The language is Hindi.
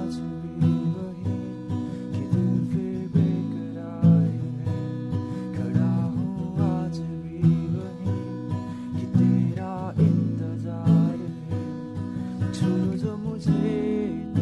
आज भी वही कि दिल फिर बेकरार है। खड़ा हूँ आज भी वही कि तेरा इंतजार है। छोड़ो जो मुझे